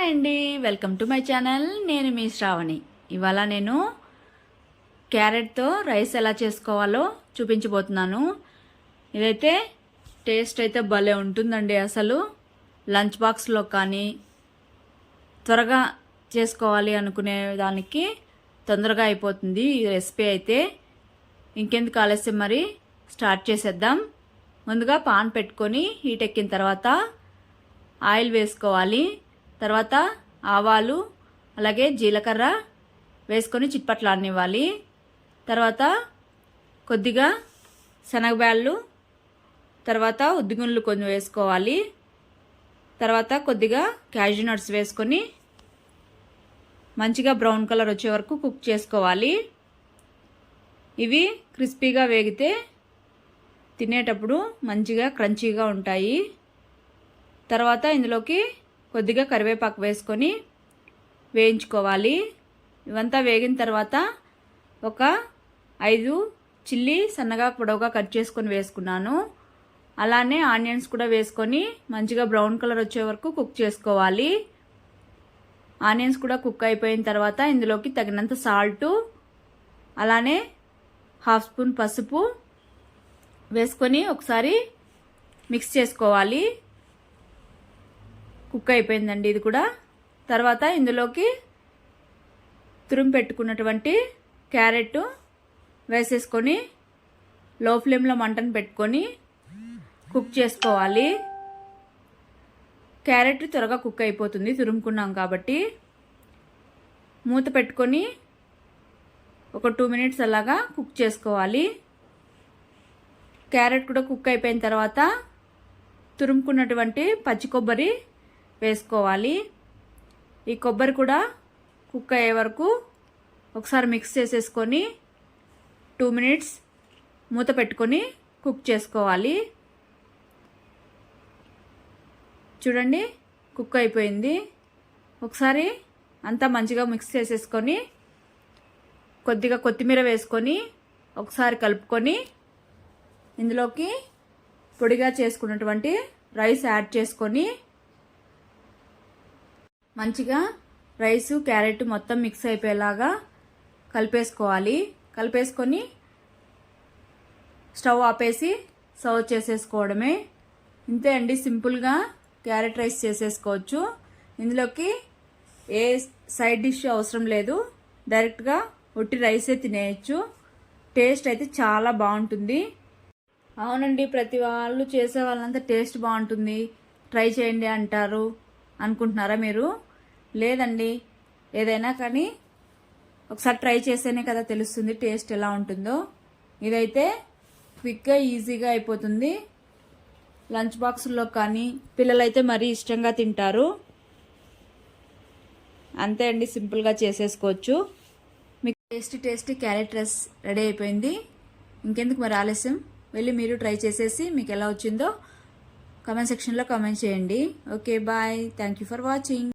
Hi అండి, welcome to my channel. నేను మీ శ్రావణి. ఇవాళ నేను క్యారెట్తో రైస్ ఎలా చేసుకోవాలో చూపించబోతున్నాను. ఇదైతే టేస్ట్ అయితే భలే ఉంటుందండి. అసలు లంచ్ బాక్స్లో కానీ త్వరగా చేసుకోవాలి అనుకునే దానికి తొందరగా అయిపోతుంది ఈ రెసిపీ అయితే. ఇంకెందుకు ఆలస్యం, మరి స్టార్ట్ చేసేద్దాం. ముందుగా పాన్ పెట్టుకొని హీట్ ఎక్కిన తర్వాత ఆయిల్ వేసుకోవాలి. తర్వాత ఆవాలు అలాగే జీలకర్ర వేసుకొని చిట్పట్లాడనివ్వాలి. తర్వాత కొద్దిగా శనగబ్యాళ్ళు, తర్వాత ఉద్దిగుండ్లు కొన్ని వేసుకోవాలి. తర్వాత కొద్దిగా క్యాష్యూ నట్స్ వేసుకొని మంచిగా బ్రౌన్ కలర్ వచ్చే వరకు కుక్ చేసుకోవాలి. ఇవి క్రిస్పీగా వేగితే తినేటప్పుడు మంచిగా క్రంచీగా ఉంటాయి. తర్వాత ఇందులోకి కొద్దిగా కరివేపాకు వేసుకొని వేయించుకోవాలి. ఇవంతా వేగిన తర్వాత ఒక 5 చిల్లీ సన్నగా పొడవుగా కట్ చేసుకొని వేసుకున్నాను. అలానే ఆనియన్స్ కూడా వేసుకొని మంచిగా బ్రౌన్ కలర్ వచ్చే వరకు కుక్ చేసుకోవాలి. ఆనియన్స్ కూడా కుక్ అయిపోయిన తర్వాత ఇందులోకి తగినంత సాల్టు, అలానే 1/2 స్పూన్ పసుపు వేసుకొని ఒకసారి మిక్స్ చేసుకోవాలి. కుక్ అయిపోయిందండి ఇది కూడా. తర్వాత ఇందులోకి తురుము పెట్టుకున్నటువంటి క్యారెట్ వేసేసుకొని లో ఫ్లేమ్లో మంటను పెట్టుకొని కుక్ చేసుకోవాలి. క్యారెట్ త్వరగా కుక్ అయిపోతుంది తురుముకున్నాం కాబట్టి. మూత పెట్టుకొని ఒక 2 మినిట్స్ అలాగా కుక్ చేసుకోవాలి. క్యారెట్ కూడా కుక్ అయిపోయిన తర్వాత తురుముకున్నటువంటి పచ్చి కొబ్బరి వేసుకోవాలి. ఈ కొబ్బరి కూడా కుక్ అయ్యే వరకు ఒకసారి మిక్స్ చేసేసుకొని 2 మినిట్స్ మూత పెట్టుకొని కుక్ చేసుకోవాలి. చూడండి, కుక్ అయిపోయింది. ఒకసారి అంతా మంచిగా మిక్స్ చేసేసుకొని కొద్దిగా కొత్తిమీర వేసుకొని ఒకసారి కలుపుకొని ఇందులోకి పొడిగా చేసుకున్నటువంటి రైస్ యాడ్ చేసుకొని మంచిగా రైసు క్యారెట్ మొత్తం మిక్స్ అయిపోయేలాగా కలిపేసుకోవాలి. కలిపేసుకొని స్టవ్ ఆపేసి సర్వ్ చేసేసుకోవడమే. ఇంతే అండి, సింపుల్గా క్యారెట్ రైస్ చేసేసుకోవచ్చు. ఇందులోకి ఏ సైడ్ డిష్ అవసరం లేదు, డైరెక్ట్గా ఒట్టి రైసే తినేయచ్చు. టేస్ట్ అయితే చాలా బాగుంటుంది. అవునండి, ప్రతి వాళ్ళు చేసే వాళ్ళంతా టేస్ట్ బాగుంటుంది ట్రై చేయండి అంటారు అనుకుంటున్నారా మీరు? లేదండి, ఏదైనా కానీ ఒకసారి ట్రై చేస్తేనే కదా తెలుస్తుంది టేస్ట్ ఎలా ఉంటుందో. ఇదైతే క్విక్గా ఈజీగా అయిపోతుంది. లంచ్ బాక్సుల్లో కానీ పిల్లలైతే మరీ ఇష్టంగా తింటారు. అంతే అండి, సింపుల్గా చేసేసుకోవచ్చు. మీకు టేస్టీ క్యారెట్ రైస్ రెడీ అయిపోయింది. ఇంకెందుకు మరి ఆలస్యం, వెళ్ళి మీరు ట్రై చేసేసి మీకు ఎలా వచ్చిందో కామెంట్ సెక్షన్లో కామెంట్ చేయండి. Okay, bye. Thank you for watching.